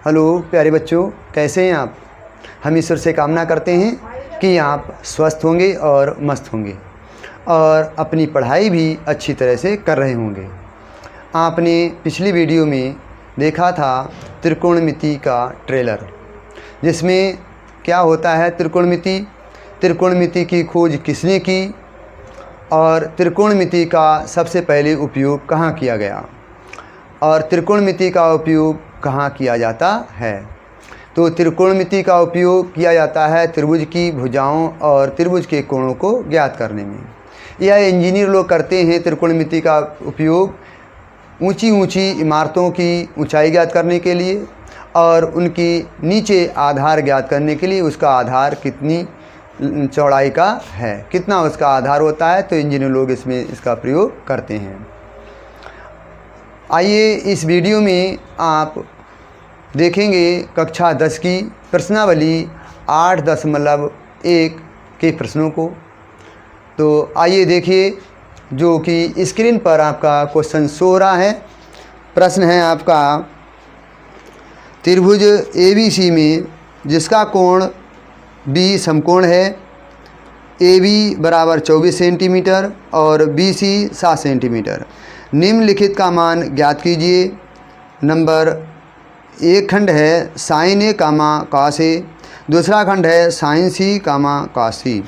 Hello प्यारे बच्चों, कैसे हैं आप। हम ईश्वर से कामना करते हैं कि आप स्वस्थ होंगे और मस्त होंगे और अपनी पढ़ाई भी अच्छी तरह से कर रहे होंगे। आपने पिछली वीडियो में देखा था त्रिकोणमिति का ट्रेलर, जिसमें क्या होता है त्रिकोणमिति की खोज किसने की और त्रिकोणमिति का सबसे पहले उपयोग कहाँ किया गया और त्रिकोणमिति का उपयोग कहाँ किया जाता है। तो त्रिकोणमिति का उपयोग किया जाता है त्रिभुज की भुजाओं और त्रिभुज के कोणों को ज्ञात करने में। यह इंजीनियर लोग करते हैं त्रिकोणमिति का उपयोग ऊंची ऊंची इमारतों की ऊंचाई ज्ञात करने के लिए और उनकी नीचे आधार ज्ञात करने के लिए। उसका आधार कितनी चौड़ाई का है, कितना उसका आधार होता है, तो इंजीनियर लोग इसमें इसका प्रयोग करते हैं। आइए इस वीडियो में आप देखेंगे कक्षा 10 की प्रश्नावली 8.1 के प्रश्नों को। तो आइए देखिए, जो कि स्क्रीन पर आपका क्वेश्चन शो हो रहा है। प्रश्न है आपका, त्रिभुज ABC में जिसका कोण B समकोण है, AB बराबर 24 सेंटीमीटर और BC 7 सेंटीमीटर, निम्नलिखित का मान ज्ञात कीजिए। नंबर एक खंड है sine A comma cos A, दूसरा खंड है sine C comma cos C।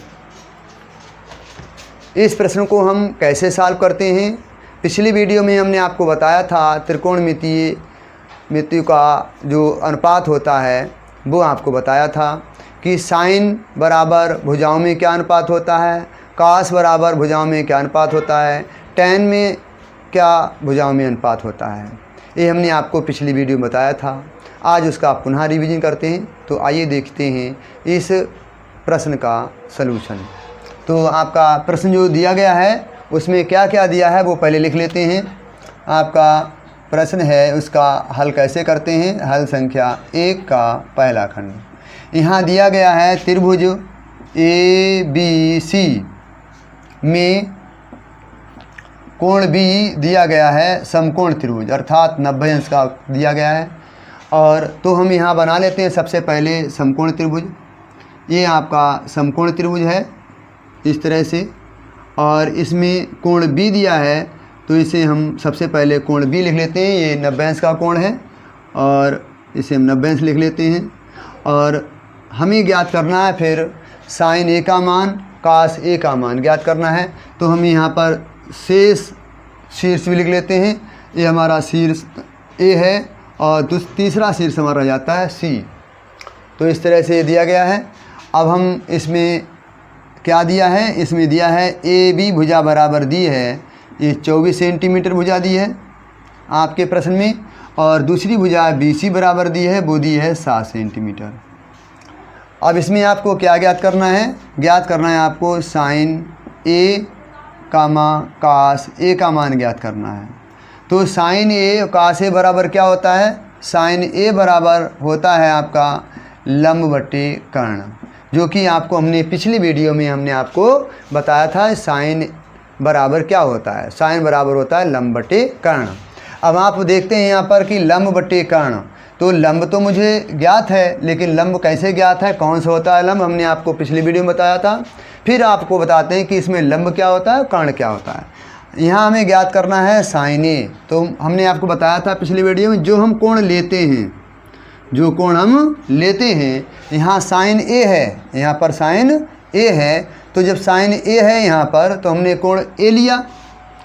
इस प्रश्न को हम कैसे सॉल्व करते हैं, पिछली वीडियो में हमने आपको बताया था त्रिकोणमिति का जो अनुपात होता है वो आपको बताया था कि साइन बराबर भुजाओं में क्या अनुपात होता है, कॉस बराबर भुजाओं में क्या अनुपात होता है, टैन में क्या भुजाओं में अनुपात होता है। ये हमने आपको पिछली वीडियो में बताया था। आज उसका पुनः रिवीजन करते हैं। तो आइए देखते हैं इस प्रश्न का सलूशन। तो आपका प्रश्न जो दिया गया है उसमें क्या क्या दिया है वो पहले लिख लेते हैं। आपका प्रश्न है, उसका हल कैसे करते हैं। हल संख्या 1 का पहला खंड यहाँ दिया गया है। त्रिभुज ABC में कोण B दिया गया है समकोण त्रिभुज, अर्थात 90 अंश का दिया गया है। और तो हम यहाँ बना लेते हैं सबसे पहले समकोण त्रिभुज। ये आपका समकोण त्रिभुज है इस तरह से, और इसमें कोण B दिया है तो इसे हम सबसे पहले कोण B लिख लेते हैं। ये 90 अंश का कोण है और इसे हम 90 अंश लिख लेते हैं। और हमें ज्ञात करना है फिर साइन A का मान, कॉस A का मान ज्ञात करना है। तो हम यहाँ पर शेष शीर्ष भी लिख लेते हैं। ये हमारा शीर्ष A है और तीसरा शीर्ष हमारा जाता है C। तो इस तरह से दिया गया है। अब हम इसमें क्या दिया है, इसमें दिया है AB भुजा बराबर दी है, ये 24 सेंटीमीटर भुजा दी है आपके प्रश्न में, और दूसरी भुजा BC बराबर दी है, वो दी है 7 सेंटीमीटर। अब इसमें आपको क्या ज्ञात करना है, ज्ञात करना है आपको sine A comma cos A का मान ज्ञात करना है। तो साइन A कॉस A बराबर क्या होता है, साइन A बराबर होता है आपका लंब बटे कर्ण, जो कि आपको हमने पिछली वीडियो में हमने आपको बताया था। साइन बराबर क्या होता है, साइन बराबर होता है लंब बटे कर्ण। अब आप देखते हैं यहाँ पर कि लंब बटे कर्ण, तो लंब तो मुझे ज्ञात है, लेकिन लंब कैसे ज्ञात है, कौन सा होता है लंब, हमने आपको पिछली वीडियो में बताया था। फिर आपको बताते हैं कि इसमें लंब क्या होता है, कर्ण क्या होता है। यहाँ हमें ज्ञात करना है साइन A। तो हमने आपको बताया था पिछली वीडियो में, जो हम कोण लेते हैं, जो कोण हम लेते हैं, यहाँ साइन A है, यहाँ पर साइन A है। तो जब साइन A है यहाँ पर, तो हमने कोण A लिया,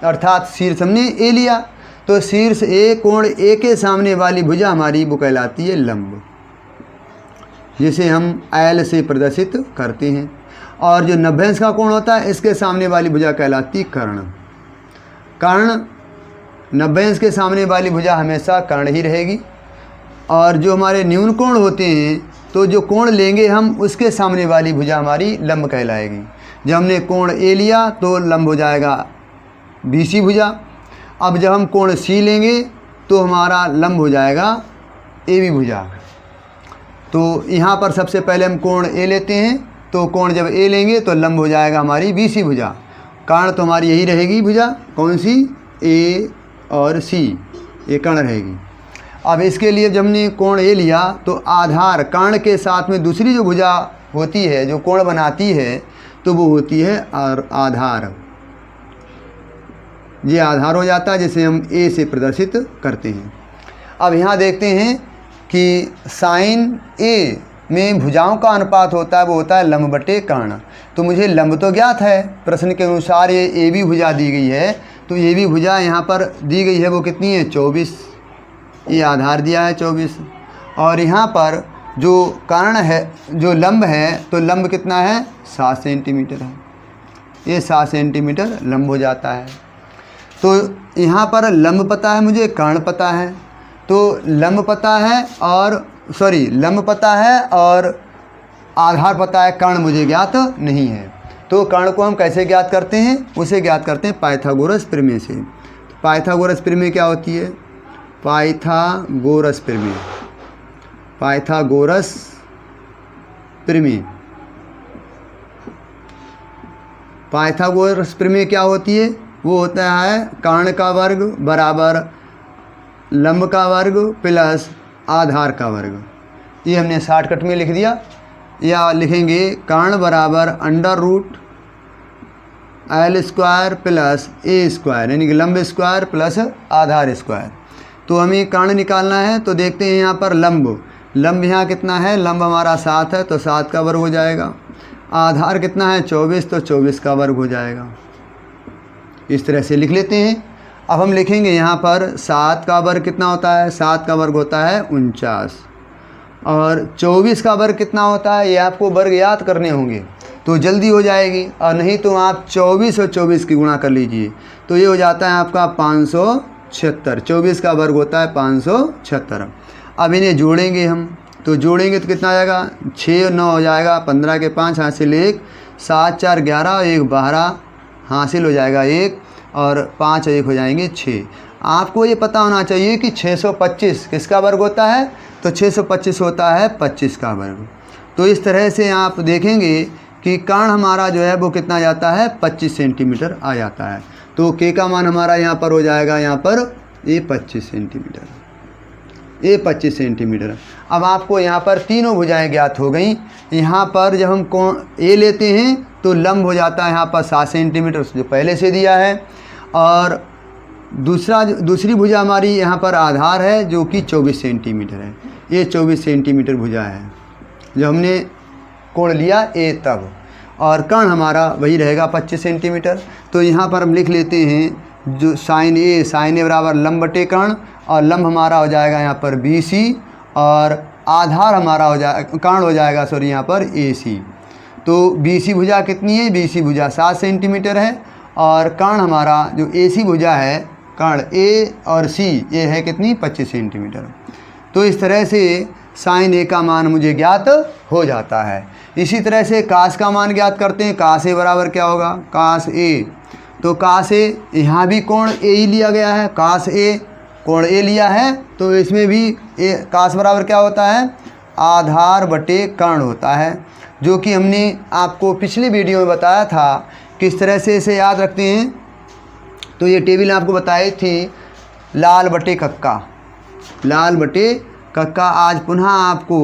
अर्थात शीर्ष हमने A लिया। तो शीर्ष A, कोण A के सामने वाली भुजा हमारी वो कहलाती है लंब, जिसे हम L से प्रदर्शित करते हैं। और जो 90 अंश का कोण होता है, इसके सामने वाली भुजा कहलाती कर्ण। कर्ण 90 अंश के सामने वाली भुजा हमेशा कर्ण ही रहेगी। और जो हमारे न्यून कोण होते हैं, तो जो कोण लेंगे हम, उसके सामने वाली भुजा हमारी लंब कहलाएगी। जब हमने कोण A लिया तो लंब हो जाएगा BC भुजा। अब जब हम कोण C लेंगे तो हमारा लंब हो जाएगा AB भुजा। तो यहाँ पर सबसे पहले हम कोण A लेते हैं, तो कोण जब A लेंगे तो लंब हो जाएगा हमारी BC भुजा। कर्ण तो हमारी यही रहेगी भुजा, कौन सी, A और C, ये कर्ण रहेगी। अब इसके लिए जब हमने कोण ए लिया तो आधार कर्ण के साथ में दूसरी जो भुजा होती है जो कोण बनाती है तो वो होती है आधार। ये आधार हो जाता है जिसे हम ए से प्रदर्शित करते हैं। अब यहाँ देखते हैं कि साइन ए में भुजाओं का अनुपात होता है वो होता है लंब बटे कर्ण। तो मुझे लंब तो ज्ञात है, प्रश्न के अनुसार ये ए बी भुजा दी गई है, तो ए बी भुजा यहाँ पर दी गई है वो कितनी है 24, ये आधार दिया है 24। और यहाँ पर जो कर्ण है जो लंब है तो लंब कितना है 7 सेंटीमीटर है, ये 7 सेंटीमीटर लंब हो जाता है। तो यहाँ पर लंब पता है मुझे, कर्ण पता है, तो लंब पता है और लंब पता है और आधार पता है, कर्ण मुझे ज्ञात नहीं है। तो कर्ण को हम कैसे ज्ञात करते हैं, उसे ज्ञात करते हैं पाइथागोरस प्रमेय से। पाइथागोरस प्रमेय क्या होती है, पाइथागोरस प्रमेय, पाइथागोरस प्रमेय, पाइथागोरस प्रमेय क्या होती है, वो होता है कर्ण का वर्ग बराबर लंब का वर्ग प्लस आधार का वर्ग। ये हमने शॉर्टकट में लिख दिया, या लिखेंगे कर्ण बराबर under root L square plus A square, यानी कि लंब स्क्वायर प्लस आधार स्क्वायर। तो हमें कर्ण निकालना है, तो देखते हैं यहाँ पर लंब यहाँ कितना है, लंब हमारा 7 है तो 7 का वर्ग हो जाएगा। आधार कितना है 24, तो 24 का वर्ग हो जाएगा। इस तरह से लिख लेते हैं। अब हम लिखेंगे यहाँ पर 7 का वर्ग कितना होता है, 7 का वर्ग होता है 49, और 24 का वर्ग कितना होता है, ये आपको वर्ग याद करने होंगे तो जल्दी हो जाएगी, और नहीं तो आप 24 और 24 की गुणा कर लीजिए, तो ये हो जाता है आपका 576। 24 का वर्ग होता है 576। अब इन्हें जोड़ेंगे हम, तो जोड़ेंगे तो कितना आ जाएगा, 6 और 9 हो जाएगा, 15 के 5 हासिल 1, 7 4 11, 1 12 हासिल हो जाएगा 1, और 5 और 1 हो जाएंगे 6। आपको ये पता होना चाहिए कि 625 किसका वर्ग होता है, तो 625 होता है 25 का वर्ग। तो इस तरह से आप देखेंगे कि कर्ण हमारा जो है वो कितना जाता है 25 सेंटीमीटर आ जाता है। तो के का मान हमारा यहाँ पर हो जाएगा, यहाँ पर ये 25 सेंटीमीटर, ये 25 सेंटीमीटर। अब आपको यहाँ पर तीनों भुजाएं ज्ञात हो गई। यहाँ पर जब हम कोण ए लेते हैं तो लंब हो जाता है यहाँ पर 7 सेंटीमीटर जो पहले से दिया है, और दूसरी भुजा हमारी यहाँ पर आधार है जो कि 24 सेंटीमीटर है, ये 24 सेंटीमीटर भुजा है जो हमने कोण लिया ए तब, और कर्ण हमारा वही रहेगा 25 सेंटीमीटर। तो यहाँ पर हम लिख लेते हैं जो साइन ए बराबर लंब बटे कर्ण, और लंब हमारा हो जाएगा यहाँ पर BC, और आधार हमारा हो जाएगा कर्ण हो जाएगा यहाँ पर AC। तो BC भुजा कितनी है, BC भुजा 7 सेंटीमीटर है, और कर्ण हमारा जो AC भुजा है कर्ण A और C ये है कितनी 25 सेंटीमीटर। तो इस तरह से साइन A का मान मुझे ज्ञात हो जाता है। इसी तरह से कास का मान ज्ञात करते हैं। कास A बराबर क्या होगा, कास A, तो कास A यहाँ भी कोण A ही लिया गया है, कास A कोण A लिया है, तो इसमें भी कास बराबर क्या होता है, आधार बटे कर्ण होता है, जो कि हमने आपको पिछले वीडियो में बताया था किस तरह से इसे याद रखते हैं। तो ये टेबल आपको बताई थी लाल बटे कक्का, लाल बटे कक्का। आज पुनः आपको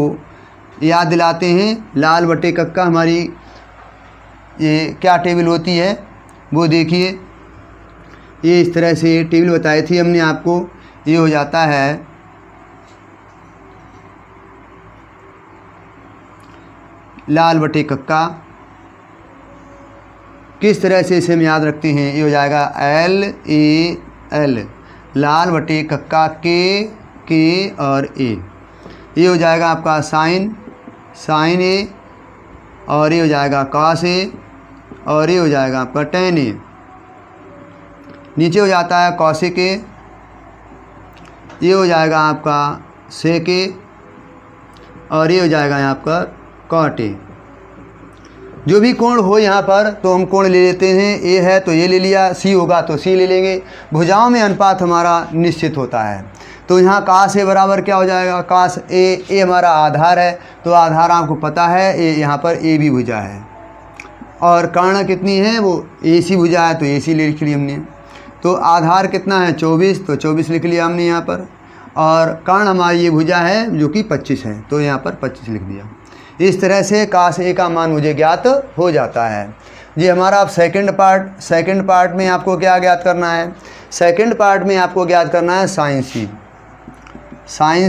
याद दिलाते हैं लाल बटे कक्का हमारी ये क्या टेबल होती है, वो देखिए। ये इस तरह से टेबल बताई थी हमने आपको, ये हो जाता है लाल बटे कक्का। किस तरह से इसे हम याद रखते हैं, ये हो जाएगा LAL, लाल बटे कक्का के और A। ये हो जाएगा आपका साइन A, और ये हो जाएगा कॉस A, और ये हो जाएगा आपका tan A। नीचे हो जाता है कॉसेक A, ये हो जाएगा आपका सेक A, और ये हो जाएगा यहाँ आपका कॉट A। जो भी कोण हो यहाँ पर तो हम कोण ले लेते हैं। ए है तो ये ले लिया, सी होगा तो सी ले लेंगे। भुजाओं में अनुपात हमारा निश्चित होता है। तो यहाँ कास ए बराबर क्या हो जाएगा, कास ए हमारा आधार है, तो आधार आपको पता है ए, यहाँ पर ए बी भुजा है, और कर्ण कितनी है वो AC भुजा है, तो AC लिख ली हमने। तो आधार कितना है 24, तो 24 लिख लिया हमने यहाँ पर, और कर्ण हमारी ये भुजा है जो कि 25 है, तो यहाँ पर 25 लिख दिया। इस तरह से काश ए का मान मुझे ज्ञात हो जाता है। ये हमारा अब सेकंड पार्ट में आपको क्या ज्ञात करना है? सेकंड पार्ट में आपको ज्ञात करना है साइन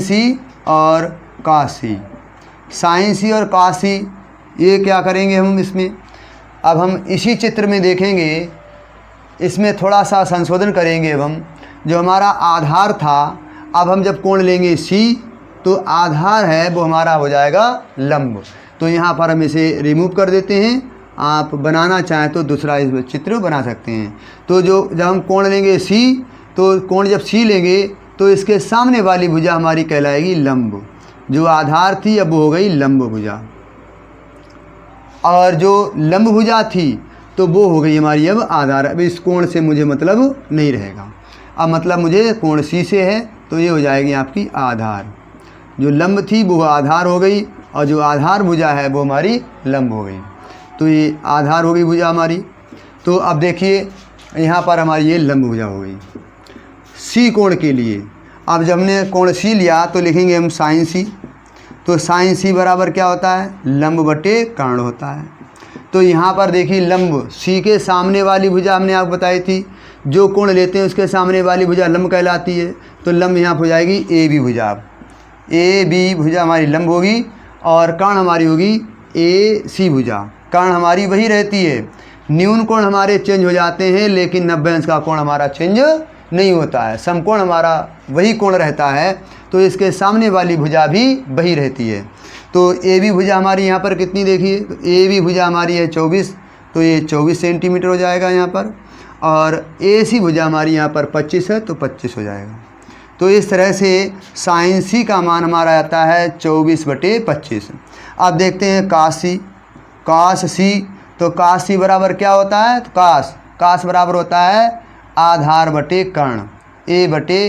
सी और कॉस सी। साइन सी और कॉस सी ये क्या करेंगे हम इसमें? अब हम इसी चित्र में देखेंगे, इसमें थोड़ा सा संशोधन करेंगे। अब हम जो हमारा आधार था, अब हम जब कोण लेंगे सी तो आधार है वो हमारा हो जाएगा लंब। तो यहाँ पर हम इसे रिमूव कर देते हैं। आप बनाना चाहें तो दूसरा इस चित्र बना सकते हैं। तो जब हम कोण लेंगे सी, तो कोण जब सी लेंगे तो इसके सामने वाली भुजा हमारी कहलाएगी लंब। जो आधार थी अब वो हो गई लंब भुजा, और जो लंब भुजा थी तो वो हो गई हमारी अब आधार। अब इस कोण से मुझे मतलब नहीं रहेगा। अब मतलब मुझे कोण सी से है, तो ये हो जाएगी आपकी आधार। जो लंब थी वो आधार हो गई, और जो आधार भुजा है वो हमारी लंब हो गई। तो ये आधार हो गई भुजा हमारी। तो अब देखिए यहाँ पर हमारी ये लंब भुजा हो गई। सी कोण के लिए अब जब हमने कोण सी लिया तो लिखेंगे हम साइन सी। तो साइन सी बराबर क्या होता है? लंब बटे कर्ण होता है। तो यहाँ पर देखिए लंब सी के सामने वाली भुजा हमने आपको बताई थी, जो कोण लेते हैं उसके सामने वाली भुजा लंब कहलाती है। तो लंब यहाँ हो जाएगी ए बी भुजा। ए बी भुजा हमारी लंब होगी, और कर्ण हमारी होगी ए सी भुजा। कर्ण हमारी वही रहती है, न्यून कोण हमारे चेंज हो जाते हैं, लेकिन 90 अंश का कोण हमारा चेंज नहीं होता है। समकोण हमारा वही कोण रहता है, तो इसके सामने वाली भुजा भी वही रहती है। तो ए बी भुजा हमारी यहाँ पर कितनी देखिए? तो ए बी भुजा हमारी है 24, तो ये 24 सेंटीमीटर हो जाएगा यहाँ पर। और ए सी भुजा हमारी यहाँ पर 25 है, तो 25 हो जाएगा। तो इस तरह से साइन सी का मान हमारा आता है 24/25। अब देखते हैं काश सी। तो काश सी बराबर क्या होता है? तो काश बराबर होता है आधार बटे कर्ण, ए बटे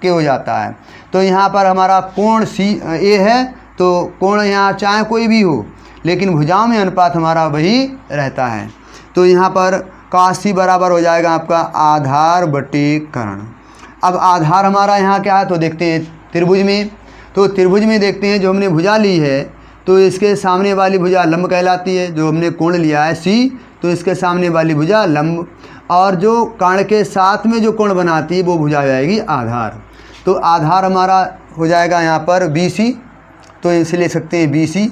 के हो जाता है। तो यहाँ पर हमारा कोण सी ए है, तो कोण यहाँ चाहे कोई भी हो, लेकिन भुजाओं में अनुपात हमारा वही रहता है। तो यहाँ पर काश सी बराबर हो जाएगा आपका आधार बटे कर्ण। अब आधार हमारा यहाँ क्या है? तो देखते हैं त्रिभुज में। तो त्रिभुज में देखते हैं, जो हमने भुजा ली है तो इसके सामने वाली भुजा लंब कहलाती है। जो हमने कोण लिया है सी, तो इसके सामने वाली भुजा लंब, और जो कर्ण के साथ में जो कोण बनाती है वो भुजा हो जाएगी आधार। तो आधार हमारा हो जाएगा यहाँ पर बी सी, तो इसे ले सकते हैं बी सी,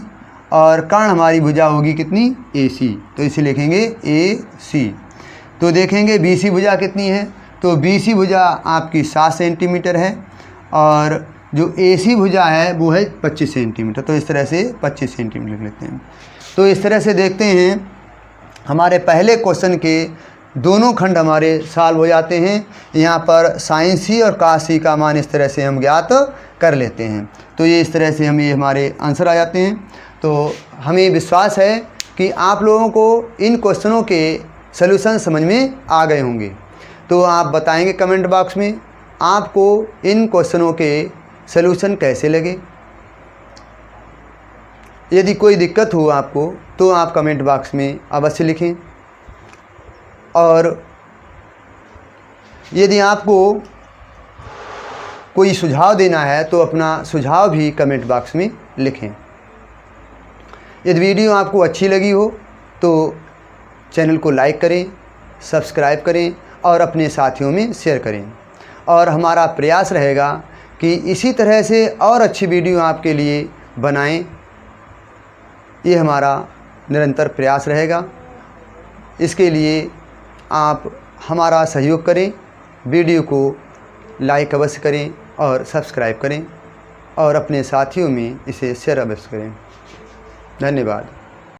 और कर्ण हमारी भुजा होगी कितनी? ए सी, तो इसे लिखेंगे ए सी। तो देखेंगे बी सी भुजा कितनी है? तो बी सी भुजा आपकी 7 सेंटीमीटर है, और जो ए सी भुजा है वो है 25 सेंटीमीटर। तो इस तरह से 25 सेंटीमीटर लिख लेते हैं। तो इस तरह से देखते हैं हमारे पहले क्वेश्चन के दोनों खंड हमारे सॉल्व हो जाते हैं। यहाँ पर साइन सी और कॉस सी का मान इस तरह से हम ज्ञात कर लेते हैं। तो ये इस तरह से हम ये हमारे आंसर आ जाते हैं। तो हमें विश्वास है कि आप लोगों को इन क्वेश्चनों के सलूशन समझ में आ गए होंगे। तो आप बताएंगे कमेंट बॉक्स में आपको इन क्वेश्चनों के सलूशन कैसे लगे। यदि कोई दिक्कत हो आपको तो आप कमेंट बॉक्स में अवश्य लिखें, और यदि आपको कोई सुझाव देना है तो अपना सुझाव भी कमेंट बॉक्स में लिखें। यदि वीडियो आपको अच्छी लगी हो तो चैनल को लाइक करें, सब्सक्राइब करें और अपने साथियों में शेयर करें। और हमारा प्रयास रहेगा कि इसी तरह से और अच्छी वीडियो आपके लिए बनाएं। ये हमारा निरंतर प्रयास रहेगा। इसके लिए आप हमारा सहयोग करें, वीडियो को लाइक अवश्य करें और सब्सक्राइब करें, और अपने साथियों में इसे शेयर अवश्य करें। धन्यवाद।